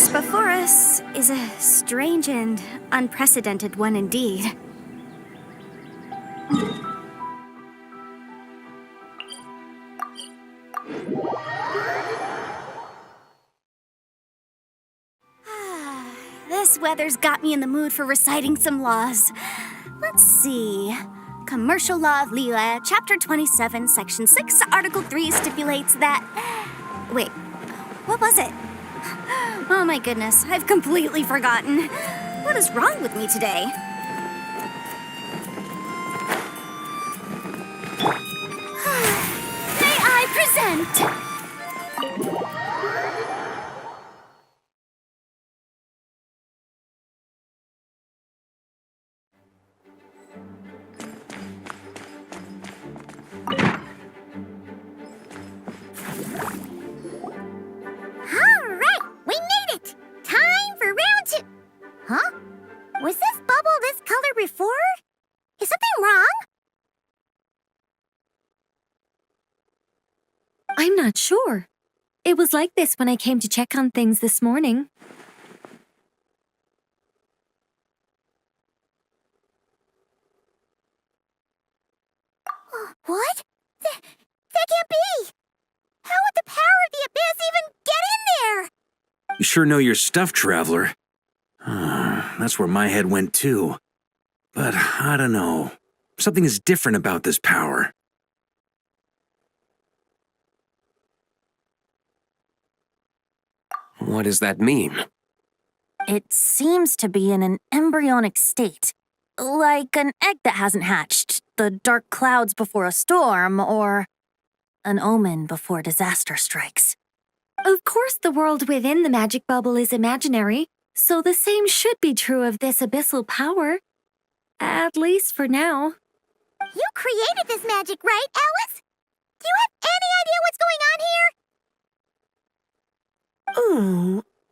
quest before us is a strange and unprecedented one indeed. This weather's got me in the mood for reciting some laws. Let's see. Commercial Law of Leela, Chapter 27, Section 6, Article 3 stipulates that... Wait, what was it? Oh my goodness, I've completely forgotten. What is wrong with me today? May I present? Huh? Was this bubble this color before? Is something wrong? I'm not sure. It was like this when I came to check on things this morning. What? That can't be! How would the power of the abyss even get in there? You sure know your stuff, Traveler. That's where my head went too. But I don't know. Something is different about this power. What does that mean? It seems to be in an embryonic state. Like an egg that hasn't hatched, the dark clouds before a storm, or an omen before disaster strikes. Of course, the world within the magic bubble is imaginary, so the same should be true of this abyssal power. At least for now. You created this magic, right, Alice? Do you have any idea what's going on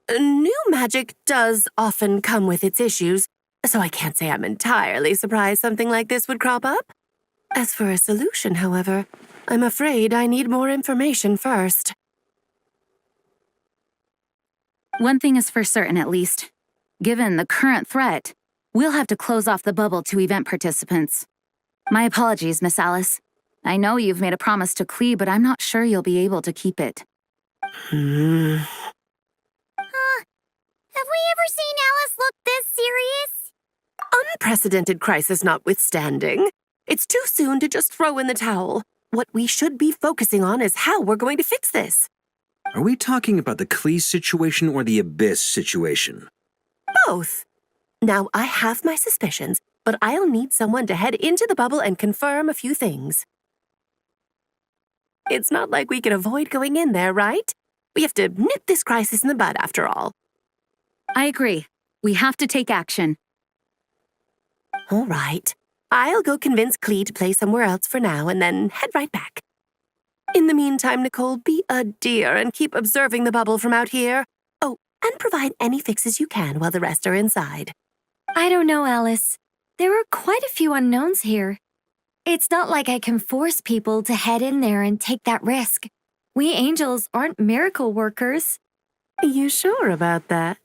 here? New magic does often come with its issues, so I can't say I'm entirely surprised something like this would crop up. As for a solution, however, I'm afraid I need more information first. One thing is for certain, at least. Given the current threat, we'll have to close off the bubble to event participants. My apologies, Miss Alice. I know you've made a promise to Klee, but I'm not sure you'll be able to keep it. Have we ever seen Alice look this serious? Unprecedented crisis notwithstanding, it's too soon to just throw in the towel. What we should be focusing on is how we're going to fix this. Are we talking about the Klee situation or the Abyss situation? Both. Now, I have my suspicions, but I'll need someone to head into the bubble and confirm a few things. It's not like we can avoid going in there, right? We have to nip this crisis in the bud, after all. I agree. We have to take action. All right. I'll go convince Klee to play somewhere else for now and then head right back. In the meantime, Nicole, be a dear and keep observing the bubble from out here. Oh, and provide any fixes you can while the rest are inside. I don't know, Alice. There are quite a few unknowns here. It's not like I can force people to head in there and take that risk. We angels aren't miracle workers. You sure about that?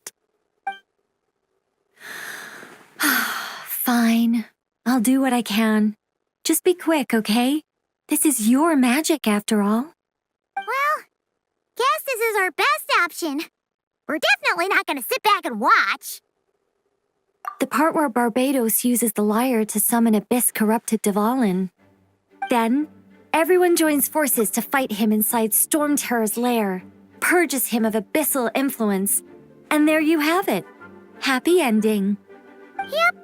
Fine. I'll do what I can. Just be quick, okay? This is your magic, after all. Well, guess this is our best option. We're definitely not going to sit back and watch. The part where Barbados uses the lyre to summon abyss-corrupted Dvalin. Then, everyone joins forces to fight him inside Storm Terror's lair, purges him of abyssal influence, and there you have it. Happy ending. Yep,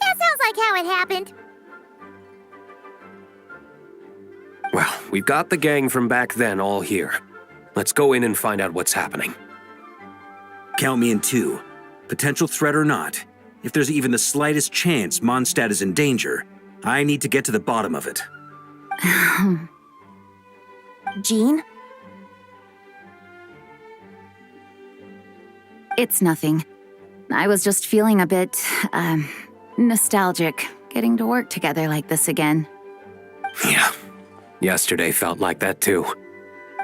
that sounds like how it happened. Well, we've got the gang from back then all here. Let's go in and find out what's happening. Count me in too. Potential threat or not, if there's even the slightest chance Mondstadt is in danger, I need to get to the bottom of it. Jean? It's nothing. I was just feeling a bit, nostalgic, getting to work together like this again. Yeah. Yesterday felt like that too.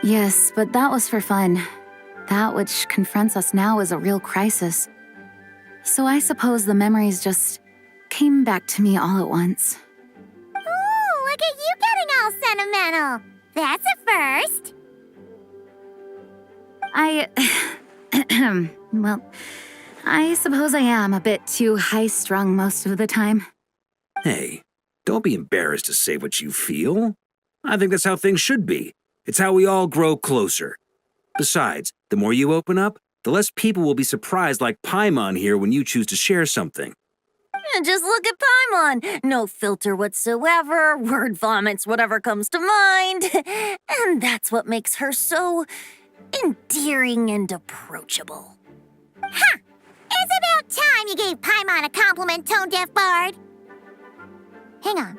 Yes, but that was for fun. that which confronts us now is a real crisis. So I suppose the memories just came back to me all at once. Ooh, look at you getting all sentimental. That's a first. Well, I suppose I am a bit too high-strung most of the time. Hey, don't be embarrassed to say what you feel. I think that's how things should be. It's how we all grow closer. Besides, the more you open up, the less people will be surprised like Paimon here when you choose to share something. Just look at Paimon. No filter whatsoever, word vomits whatever comes to mind. And that's what makes her so endearing and approachable. Ha! It's about time you gave Paimon a compliment, tone-deaf bard. Hang on.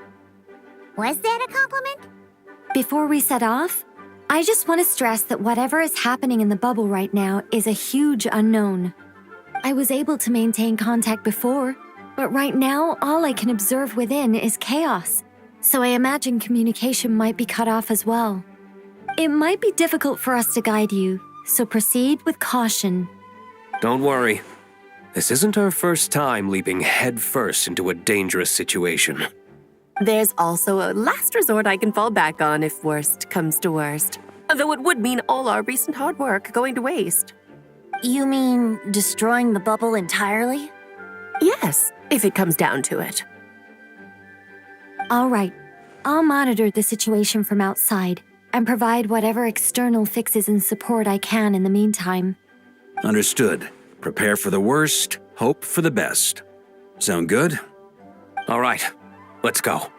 Was that a compliment? Before we set off, I just want to stress that whatever is happening in the bubble right now is a huge unknown. I was able to maintain contact before, but right now all I can observe within is chaos, so I imagine communication might be cut off as well. It might be difficult for us to guide you, so proceed with caution. Don't worry. This isn't our first time leaping headfirst into a dangerous situation. There's also a last resort I can fall back on if worst comes to worst. Though it would mean all our recent hard work going to waste. You mean destroying the bubble entirely? Yes, if it comes down to it. All right, I'll monitor the situation from outside and provide whatever external fixes and support I can in the meantime. Understood. Prepare for the worst, hope for the best. Sound good? All right, let's go.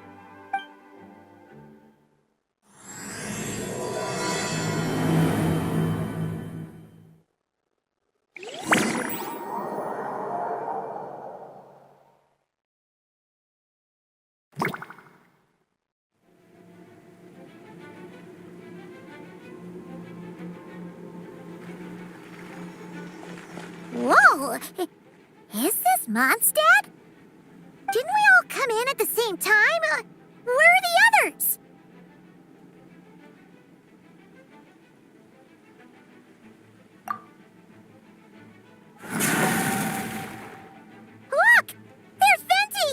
Whoa! Is this Mondstadt? Didn't we all come in at the same time? Where are the others? Look! There's Venti!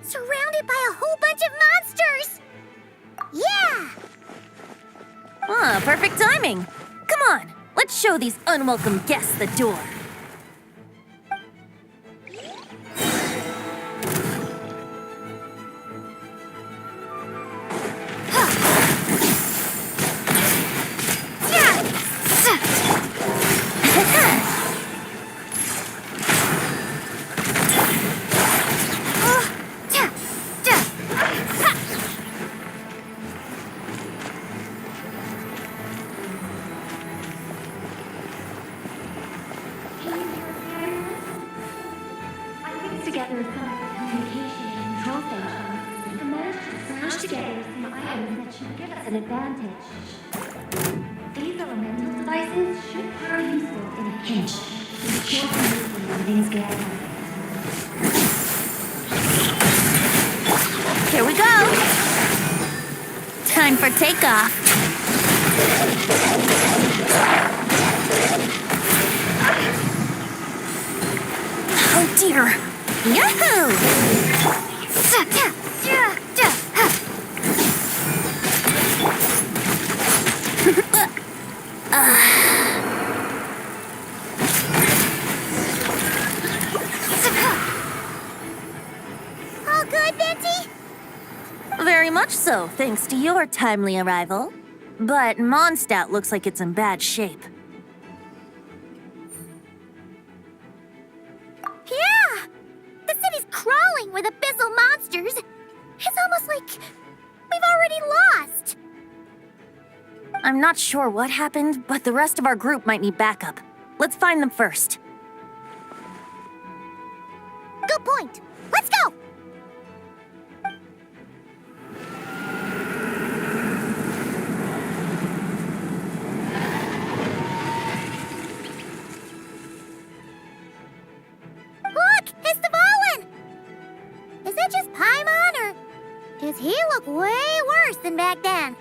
Surrounded by a whole bunch of monsters! Yeah! Ah, perfect timing. Come on, let's show these unwelcome guests the door. Together some communication and control stations to manage to smash together some items that should give us an advantage. These elemental devices should prove useful in a pinch. Short movement when things get out. Here we go. Time for takeoff. Oh dear. Yahoo! All good, Venti? Very much so, thanks to your timely arrival. But Mondstadt looks like it's in bad shape. Yeah! The city's crawling with abyssal monsters. It's almost like we've already lost. I'm not sure what happened, but the rest of our group might need backup. Let's find them first. Good point. Let's go! Look! It's the Fallen! Is that just Paimon, or does he look way worse than back then?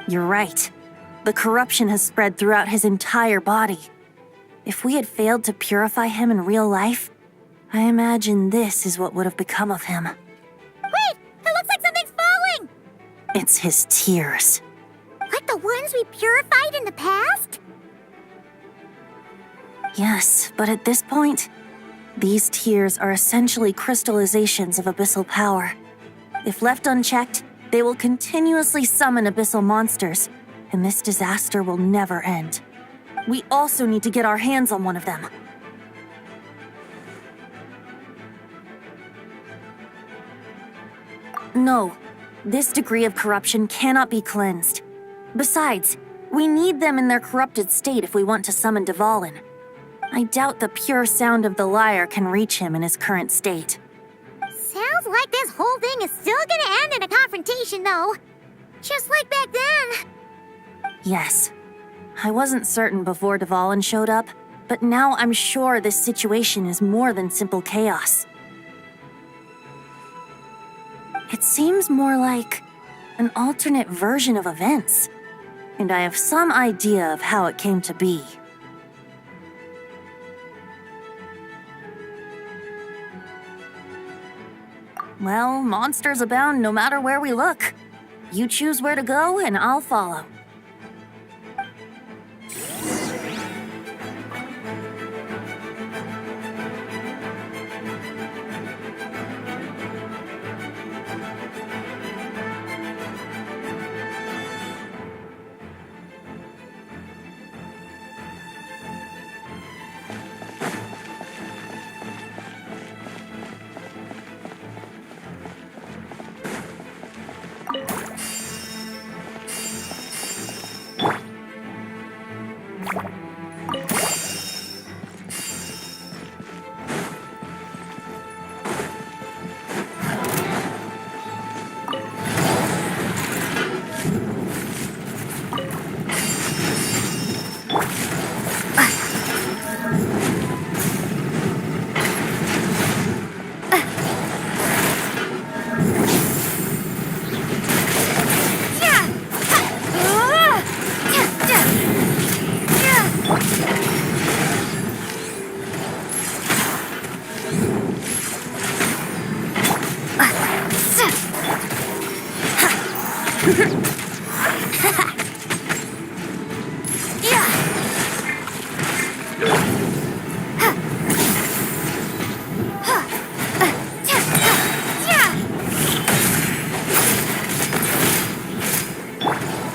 You're right. The corruption has spread throughout his entire body. If we had failed to purify him in real life, I imagine this is what would have become of him. Wait! It looks like something's falling! It's his tears. Like the ones we purified in the past? Yes, but at this point, these tears are essentially crystallizations of abyssal power. If left unchecked, they will continuously summon abyssal monsters, and this disaster will never end. We also need to get our hands on one of them. No, this degree of corruption cannot be cleansed. Besides, we need them in their corrupted state if we want to summon Dvalin. I doubt the pure sound of the lyre can reach him in his current state. Sounds like this whole thing is still gonna end in a confrontation, though. Just like back then. Yes. I wasn't certain before Dvalin showed up, but now I'm sure this situation is more than simple chaos. It seems more like an alternate version of events, and I have some idea of how it came to be. Well, monsters abound no matter where we look. You choose where to go, and I'll follow.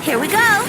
Here we go!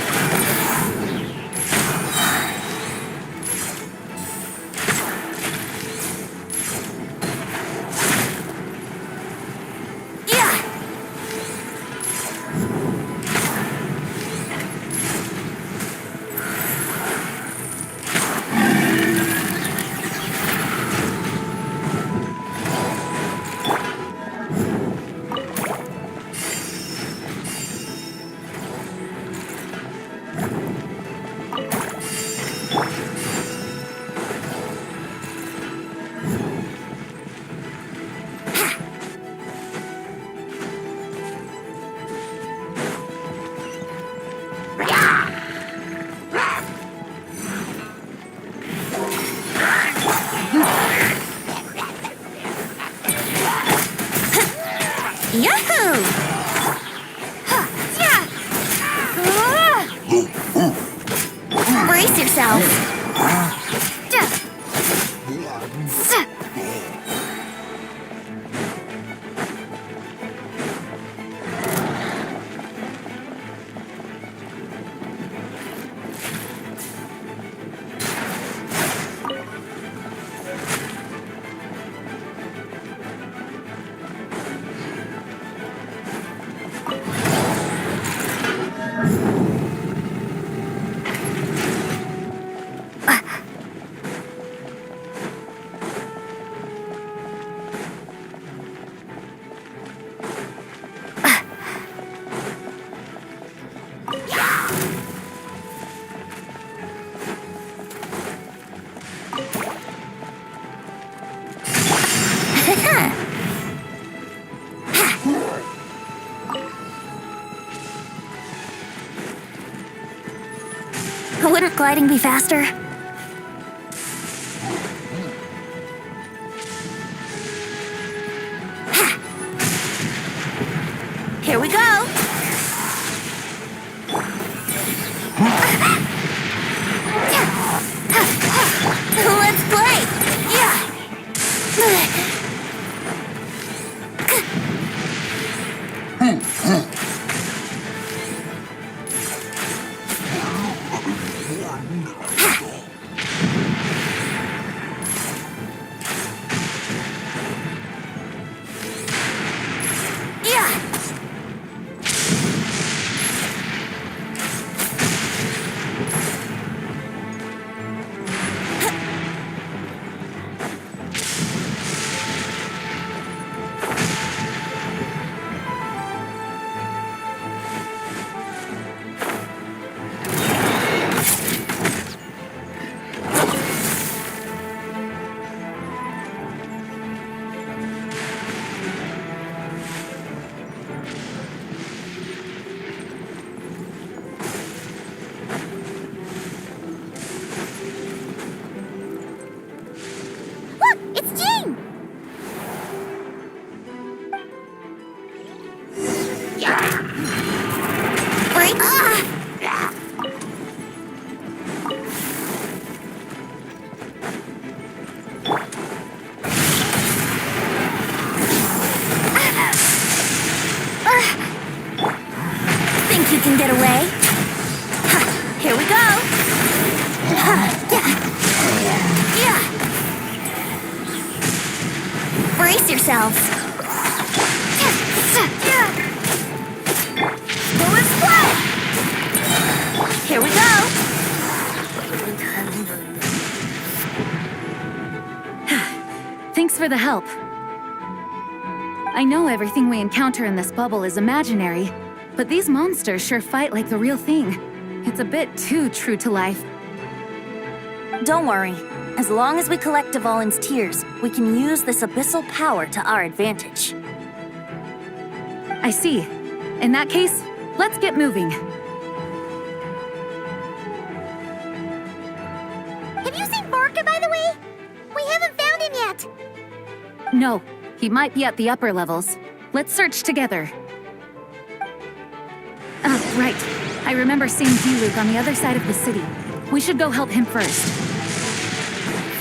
Yahoo! Brace yourself! Wouldn't gliding be faster? Let's play! Yeah! Look, it's Jean! Wait, Think you can get away? Here we go. Brace yourselves. Let's play. Here we go. Thanks for the help. I know everything we encounter in this bubble is imaginary, but these monsters sure fight like the real thing. It's a bit too true to life. Don't worry. As long as we collect Dvalin's tears, we can use this abyssal power to our advantage. I see. In that case, let's get moving. have you seen Barca, by the way? We haven't found him yet. No, he might be at the upper levels. Let's search together. Oh, right. I remember seeing D-Luke on the other side of the city. We should go help him first.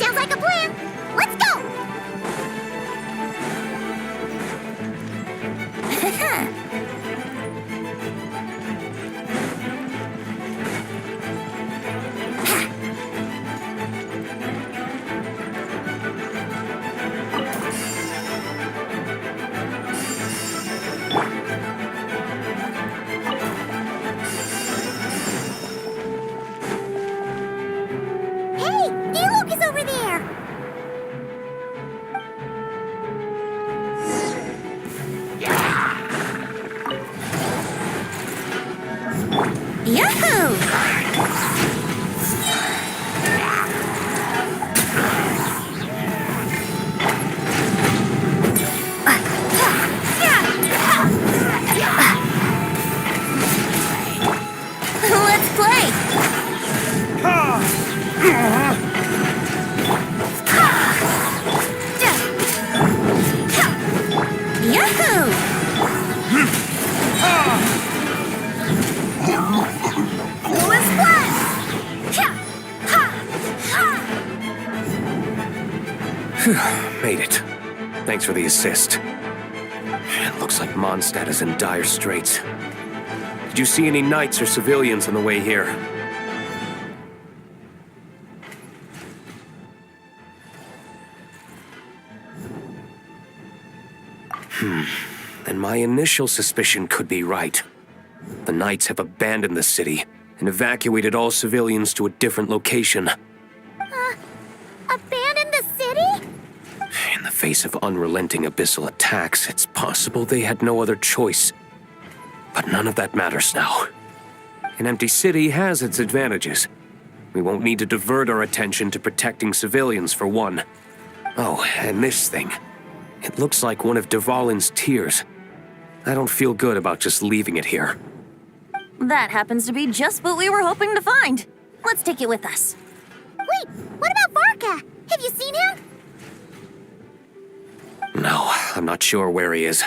Sounds like a plan. Let's go! Hey, D-Luke is over there! Yahoo! Let's play! Yahoo! Let's play! Made it. Thanks for the assist. It looks like Mondstadt is in dire straits. Did you see any knights or civilians on the way here? Then my initial suspicion could be right. The knights have abandoned the city and evacuated all civilians to a different location. Abandon the city? In the face of unrelenting abyssal attacks, it's possible they had no other choice. But none of that matters now. An empty city has its advantages. We won't need to divert our attention to protecting civilians, for one. Oh, and this thing. It looks like one of Dvalin's tears. I don't feel good about just leaving it here. That happens to be just what we were hoping to find. Let's take it with us. Wait, what about Barca? Have you seen him? No, I'm not sure where he is.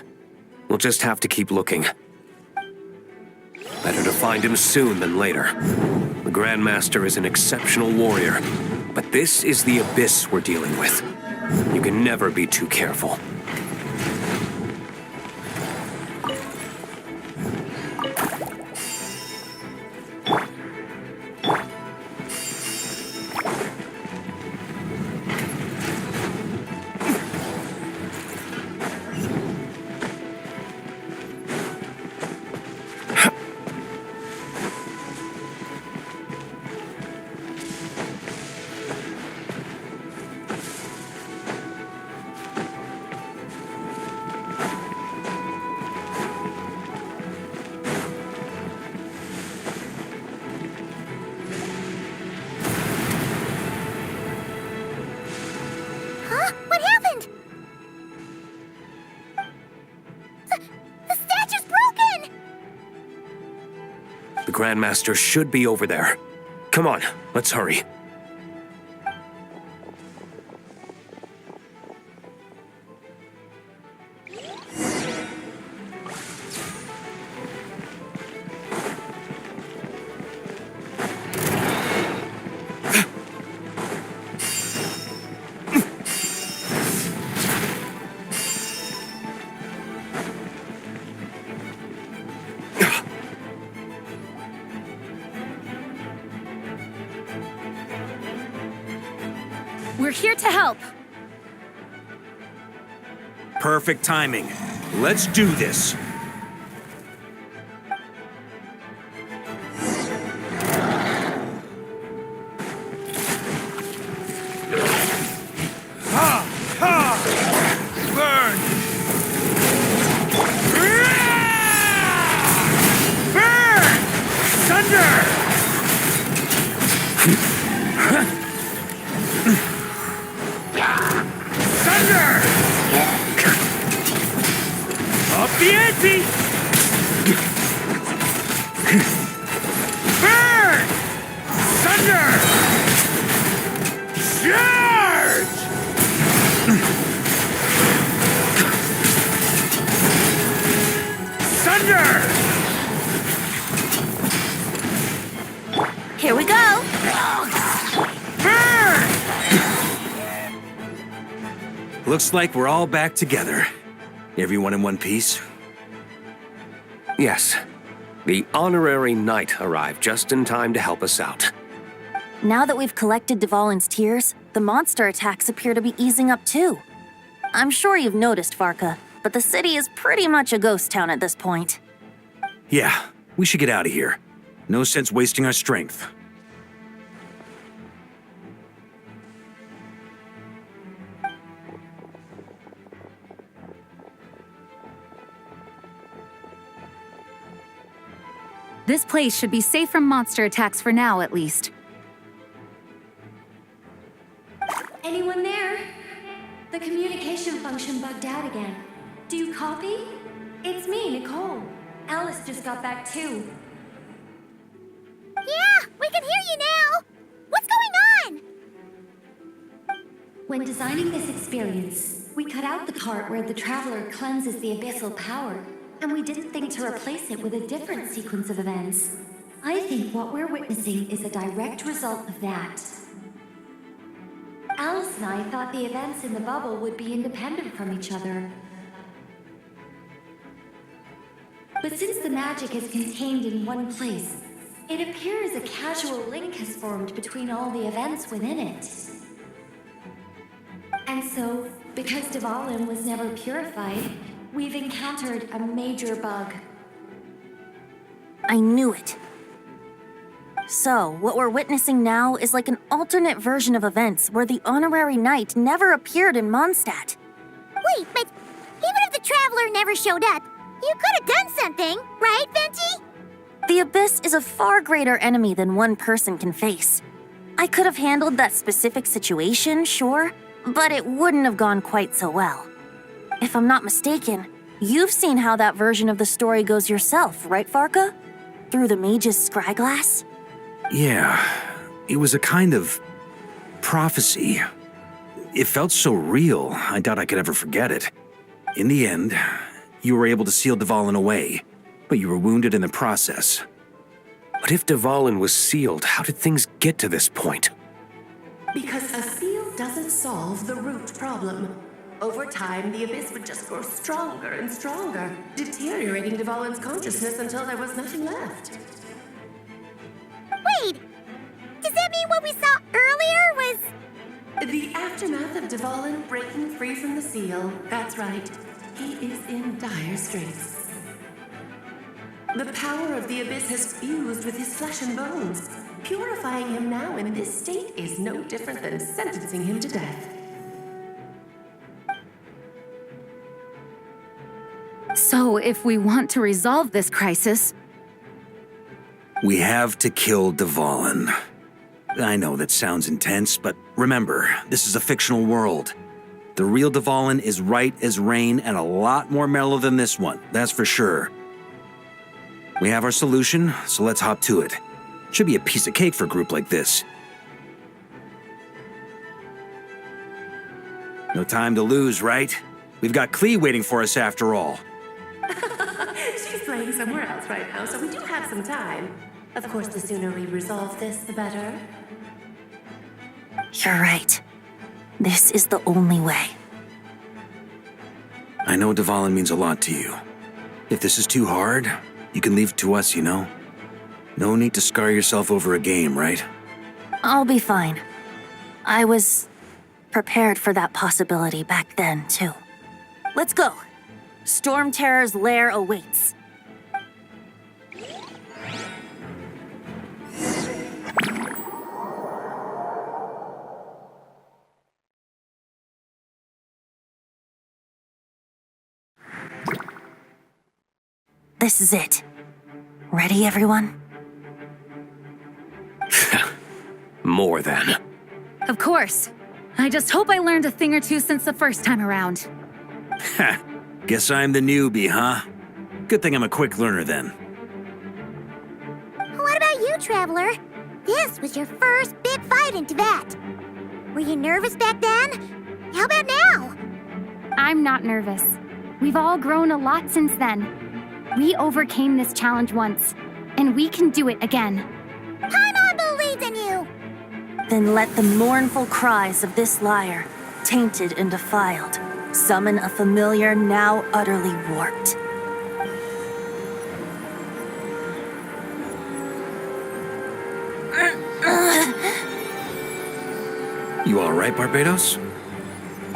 We'll just have to keep looking. Better to find him soon than later. The Grandmaster is an exceptional warrior, but this is the abyss we're dealing with. You can never be too careful. Huh? What happened? The statue's broken! The Grandmaster should be over there. Come on, let's hurry. We're here to help. Perfect timing. Let's do this. Burn! Burn! Thunder! Thunder! Up the ante! Burn! Thunder! Charge! Thunder! Here we go. Burn! Looks like we're all back together. Everyone in one piece? Yes. The honorary knight arrived just in time to help us out. Now that we've collected Dvalin's tears, the monster attacks appear to be easing up too. I'm sure you've noticed, Varka, but the city is pretty much a ghost town at this point. Yeah, we should get out of here. No sense wasting our strength. This place should be safe from monster attacks for now, at least. Anyone there? The communication function bugged out again. Do you copy? It's me, Nicole. Alice just got back too. Yeah, we can hear you now! What's going on? When designing this experience, we cut out the part where the traveler cleanses the abyssal power, and we didn't think to replace it with a different sequence of events. I think what we're witnessing is a direct result of that. Alice and I thought the events in the bubble would be independent from each other. But since the magic is contained in one place, it appears a casual link has formed between all the events within it. And so, because Dvalin was never purified, we've encountered a major bug. I knew it. So, what we're witnessing now is like an alternate version of events where the honorary knight never appeared in Mondstadt. Wait, but even if the traveler never showed up, you could have done something, right, Venti? The Abyss is a far greater enemy than one person can face. I could have handled that specific situation, sure, but it wouldn't have gone quite so well. If I'm not mistaken, you've seen how that version of the story goes yourself, right, Varka? Through the mage's scryglass? Yeah, it was a kind of prophecy. It felt so real, I doubt I could ever forget it. In the end, you were able to seal Dvalin away, but you were wounded in the process. But if Dvalin was sealed, how did things get to this point? Because a seal doesn't solve the root problem. Over time, the abyss would just grow stronger and stronger, deteriorating Dvalin's consciousness until there was nothing left. Wait! Does that mean what we saw earlier was... The aftermath of Dvalin breaking free from the seal. That's right. He is in dire straits. The power of the abyss has fused with his flesh and bones. Purifying him now in this state is no different than sentencing him to death. So, if we want to resolve this crisis, We have to kill Dvalin. I know that sounds intense, but remember, this is a fictional world. The real Dvalin is right as rain and a lot more mellow than this one, that's for sure. We have our solution, so let's hop to it. Should be a piece of cake for a group like this. No time to lose, right? We've got Klee waiting for us after all. She's playing somewhere else right now, so we do have some time. Of course, the sooner we resolve this, the better. You're right. This is the only way. I know Dvalin means a lot to you. If this is too hard, you can leave it to us, you know? No need to scar yourself over a game, right? I'll be fine. I was prepared for that possibility back then, too. Let's go. Storm Terror's lair awaits. This is it. Ready, everyone? More than. of course. I just hope I learned a thing or two since the first time around. Ha! Guess I'm the newbie, huh? Good thing I'm a quick learner then. What about you, Traveler? This was your first big fight in Tibet. Were you nervous back then? How about now? I'm not nervous. We've all grown a lot since then. We overcame this challenge once, and we can do it again. Paimon believes in you! Then let the mournful cries of this lyre, tainted and defiled, summon a familiar now utterly warped. You all right, Barbados?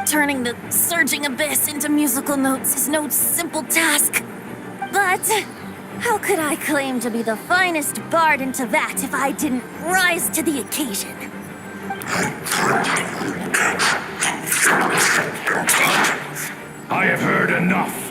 Turning the surging abyss into musical notes is no simple task. But how could I claim to be the finest bard in Tibet if I didn't rise to the occasion? I have heard enough.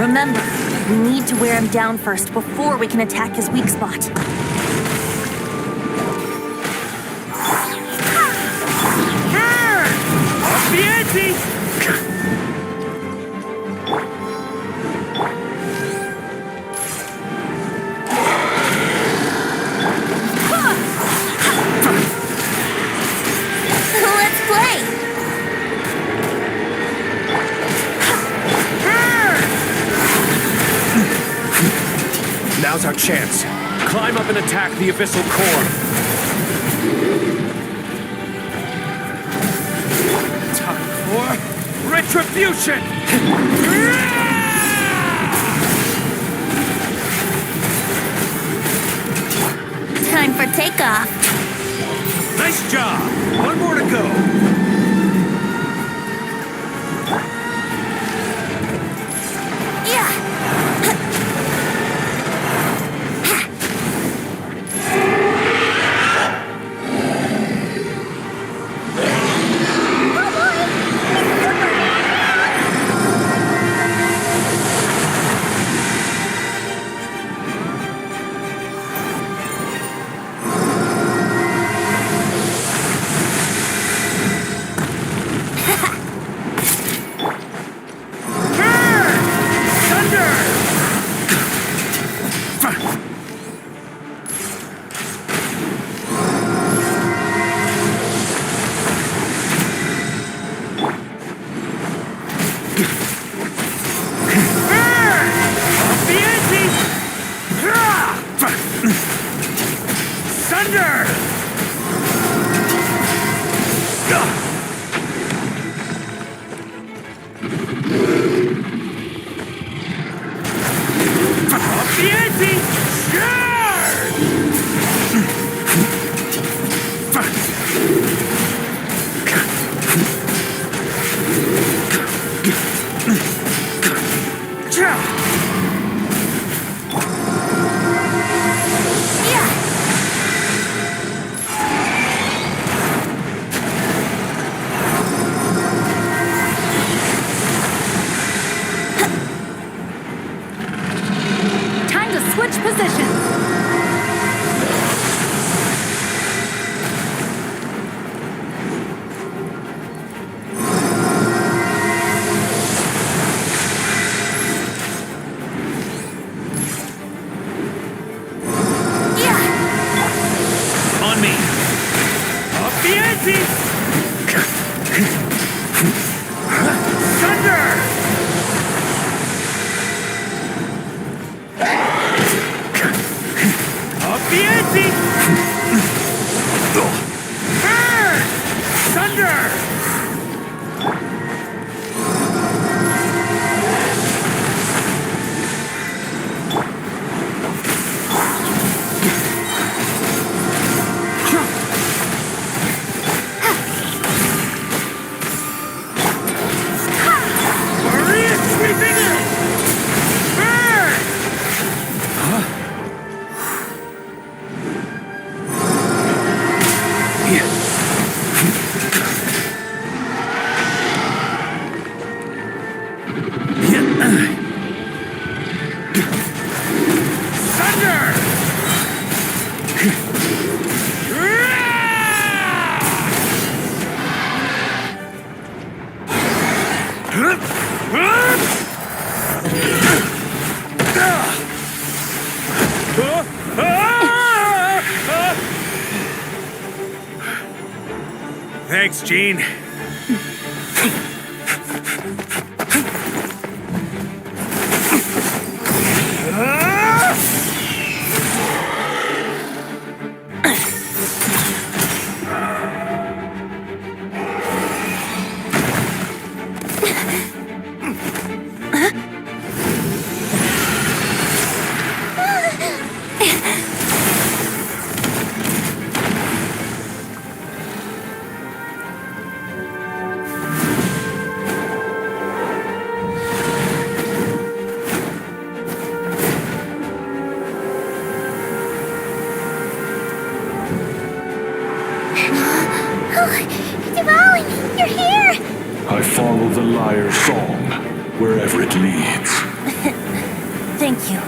Remember, we need to wear him down first before we can attack his weak spot. Let's play! Now's our chance. Climb up and attack the abyssal core. Time for retribution! Time for takeoff. Nice job! One more to go. The ante! Thunder! Up the ante! Time to switch positions. On me! Up the ante! Thunder! Up the ante! Burn! Thunder! Maria sweeping in! Burn! Thunder! Thanks, Gene. Devouring, you're here! I follow the liar's song, wherever it leads. Thank you.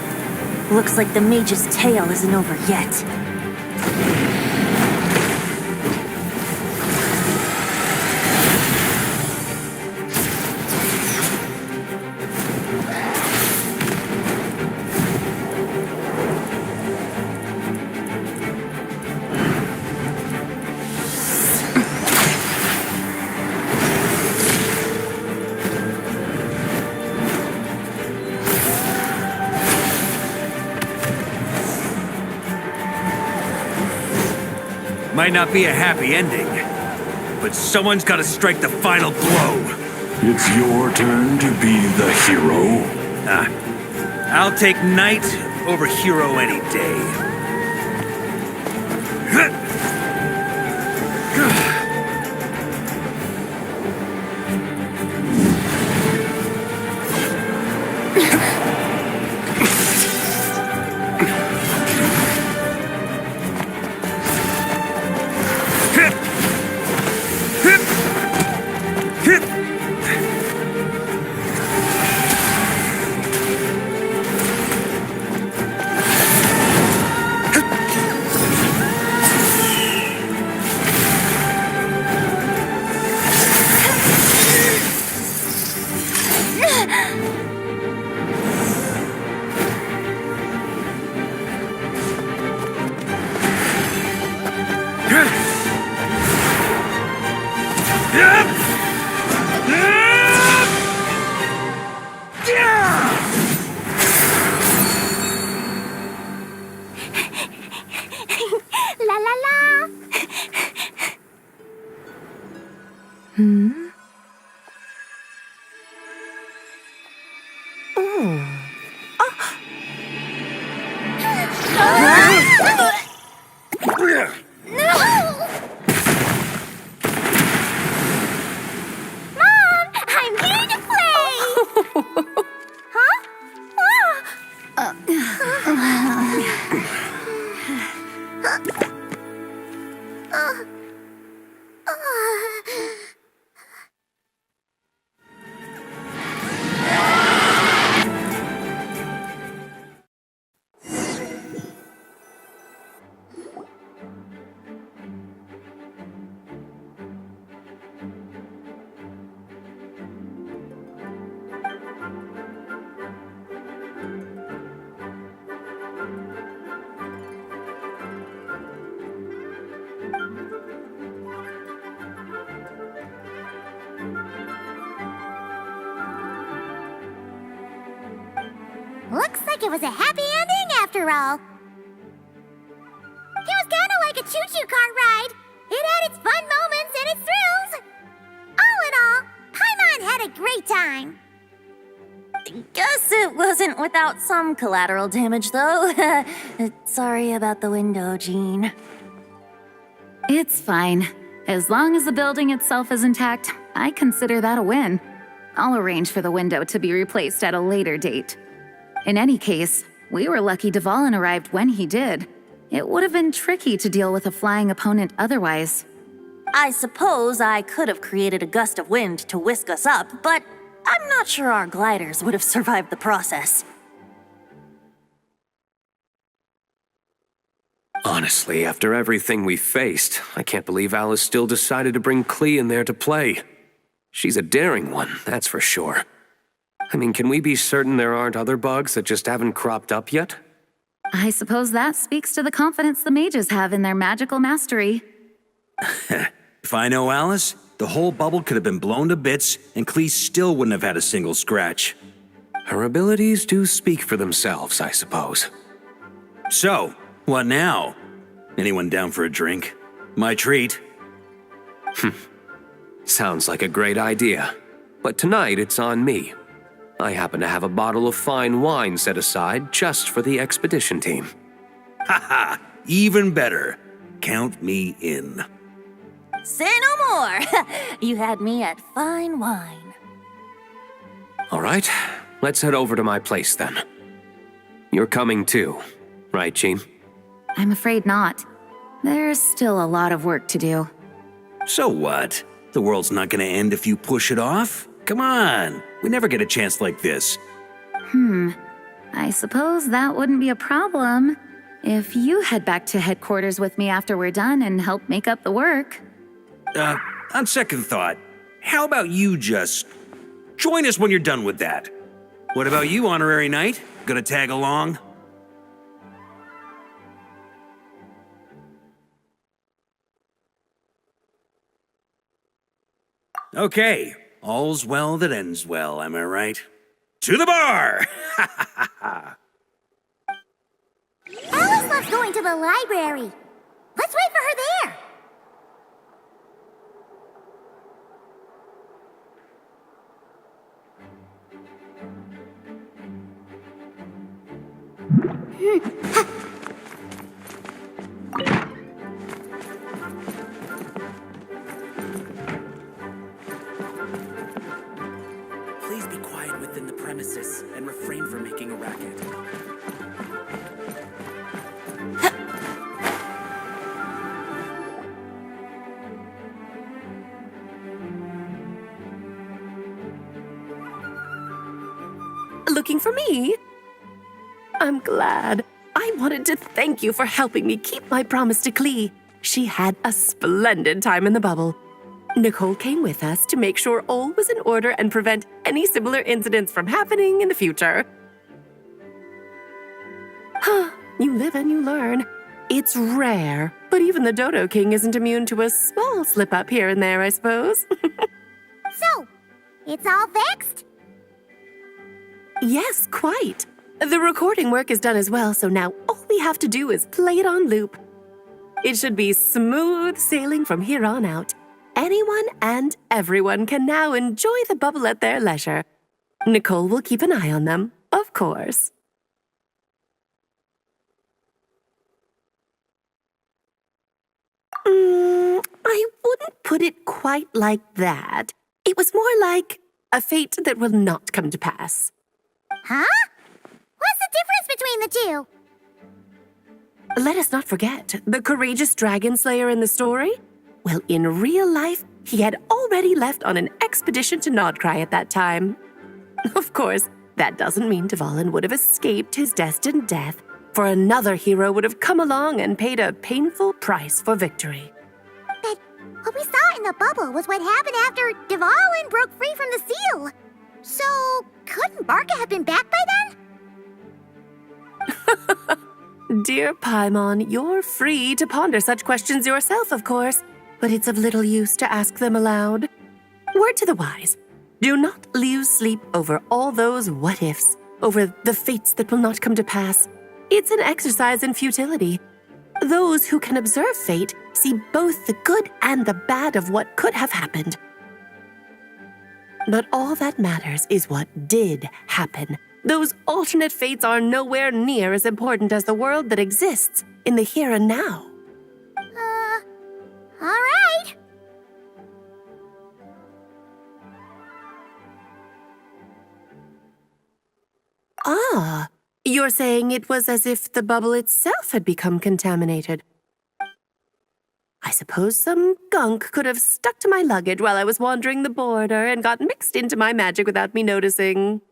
Looks like the mage's tale isn't over yet. Might not be a happy ending, but someone's got to strike the final blow. It's your turn to be the hero. I'll take knight over hero any day. Looks like it was a happy ending after all. It was kinda like a choo-choo car ride. It had its fun moments and its thrills. All in all, Paimon had a great time. Guess it wasn't without some collateral damage, though. Sorry about the window, Jean. It's fine. As long as the building itself is intact, I consider that a win. I'll arrange for the window to be replaced at a later date. In any case, we were lucky Dvalin arrived when he did. It would have been tricky to deal with a flying opponent otherwise. I suppose I could have created a gust of wind to whisk us up, but I'm not sure our gliders would have survived the process. Honestly, after everything we faced, I can't believe Alice still decided to bring Klee in there to play. She's a daring one, that's for sure. I mean, can we be certain there aren't other bugs that just haven't cropped up yet? I suppose that speaks to the confidence the mages have in their magical mastery. If I know Alice, the whole bubble could have been blown to bits, and Klee still wouldn't have had a single scratch. Her abilities do speak for themselves, I suppose. So, what now? Anyone down for a drink? My treat. Sounds like a great idea. But tonight it's on me. I happen to have a bottle of fine wine set aside just for the expedition team. Haha, even better. Count me in. Say no more. You had me at fine wine. All right, let's head over to my place then. You're coming too, right, Jean? I'm afraid not. There's still a lot of work to do. So what? The world's not gonna end if you push it off? Come on, we never get a chance like this. I suppose that wouldn't be a problem if you head back to headquarters with me after we're done and help make up the work. On second thought, how about you just join us when you're done with that? What about you, Honorary Knight? Gonna tag along? Okay, all's well that ends well, am I right? To the bar! Alice loves going to the library. Let's wait for her there. Please be quiet within the premises and refrain from making a racket. Looking for me? I'm glad. I wanted to thank you for helping me keep my promise to Klee. She had a splendid time in the bubble. Nicole came with us to make sure all was in order and prevent any similar incidents from happening in the future. You live and you learn. It's rare, but even the Dodo King isn't immune to a small slip-up here and there, I suppose. So, it's all fixed? Yes, quite. The recording work is done as well, so now all we have to do is play it on loop. It should be smooth sailing from here on out. Anyone and everyone can now enjoy the bubble at their leisure. Nicole will keep an eye on them, of course. I wouldn't put it quite like that. It was more like a fate that will not come to pass. Huh? What's the difference between the two? Let us not forget the courageous dragon slayer in the story. Well, in real life, he had already left on an expedition to Nodcry at that time. Of course, that doesn't mean Dvalin would have escaped his destined death, for another hero would have come along and paid a painful price for victory. But what we saw in the bubble was what happened after Dvalin broke free from the seal. So, couldn't Barca have been back by then? Dear Paimon, you're free to ponder such questions yourself, of course, but it's of little use to ask them aloud. Word to the wise, do not lose sleep over all those what-ifs, over the fates that will not come to pass. It's an exercise in futility. Those who can observe fate see both the good and the bad of what could have happened. But all that matters is what did happen. Those alternate fates are nowhere near as important as the world that exists in the here and now. All right. Ah, you're saying it was as if the bubble itself had become contaminated. I suppose some gunk could have stuck to my luggage while I was wandering the border and got mixed into my magic without me noticing.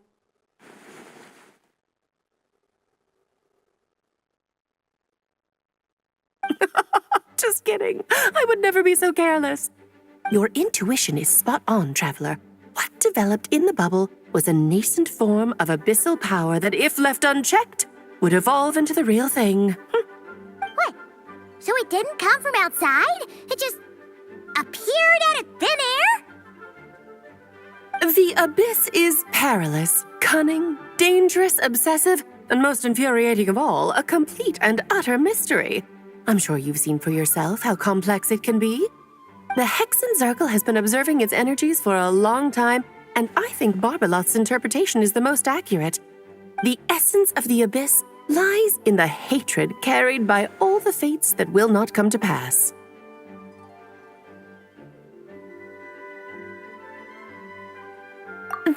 Just kidding. I would never be so careless. Your intuition is spot on, Traveler. What developed in the bubble was a nascent form of abyssal power that, if left unchecked, would evolve into the real thing. What? So it didn't come from outside? It just appeared out of thin air? The abyss is perilous, cunning, dangerous, obsessive, and most infuriating of all, a complete and utter mystery. I'm sure you've seen for yourself how complex it can be. The Hexen Circle has been observing its energies for a long time, and I think Barbalot's interpretation is the most accurate. The essence of the abyss lies in the hatred carried by all the fates that will not come to pass.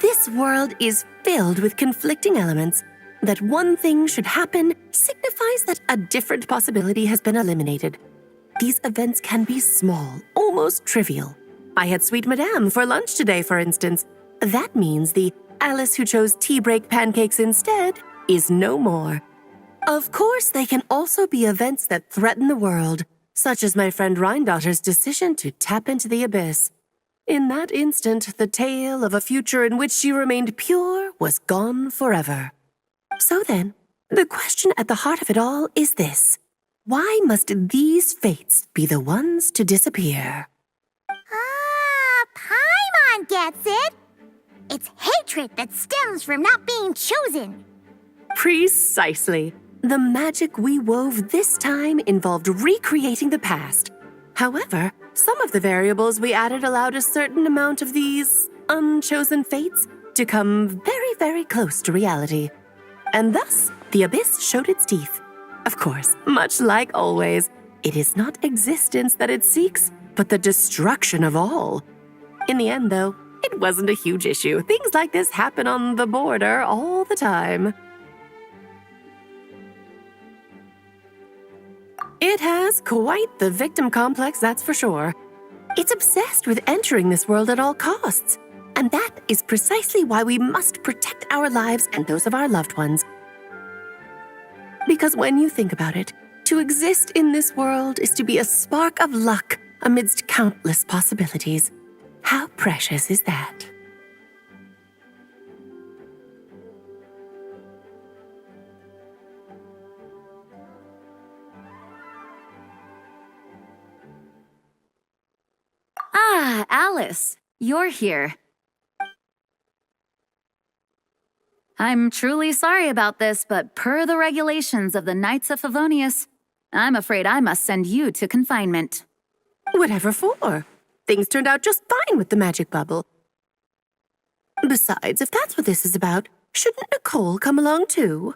This world is filled with conflicting elements. That one thing should happen signifies that a different possibility has been eliminated. These events can be small, almost trivial. I had Sweet Madame for lunch today, for instance. That means the Alice who chose tea break pancakes instead is no more. Of course, they can also be events that threaten the world, such as my friend Rhindotter's decision to tap into the abyss. In that instant, the tale of a future in which she remained pure was gone forever. So then, the question at the heart of it all is this. Why must these fates be the ones to disappear? Paimon gets it. It's hatred that stems from not being chosen. Precisely. The magic we wove this time involved recreating the past. However, some of the variables we added allowed a certain amount of these unchosen fates to come very, very close to reality. And thus, the abyss showed its teeth. Of course, much like always, it is not existence that it seeks, but the destruction of all. In the end, though, it wasn't a huge issue. Things like this happen on the border all the time. It has quite the victim complex, that's for sure. It's obsessed with entering this world at all costs. And that is precisely why we must protect our lives and those of our loved ones. Because when you think about it, to exist in this world is to be a spark of luck amidst countless possibilities. How precious is that? Ah, Alice, you're here. I'm truly sorry about this, but per the regulations of the Knights of Favonius, I'm afraid I must send you to confinement. Whatever for? Things turned out just fine with the magic bubble. Besides, if that's what this is about, shouldn't Nicole come along too?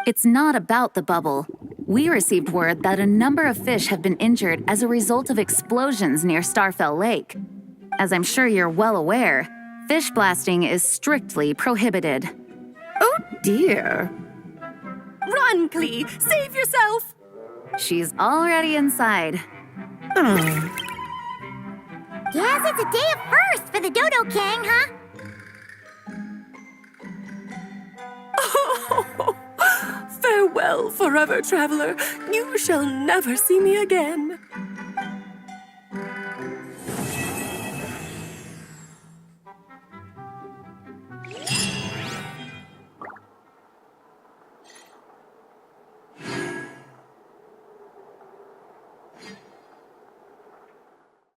It's not about the bubble. We received word that a number of fish have been injured as a result of explosions near Starfell Lake. As I'm sure you're well aware, fish blasting is strictly prohibited. Oh dear. Run, Clee! Save yourself! She's already inside. Guess it's a day of first for the Dodo King, huh? Farewell, forever traveler. You shall never see me again.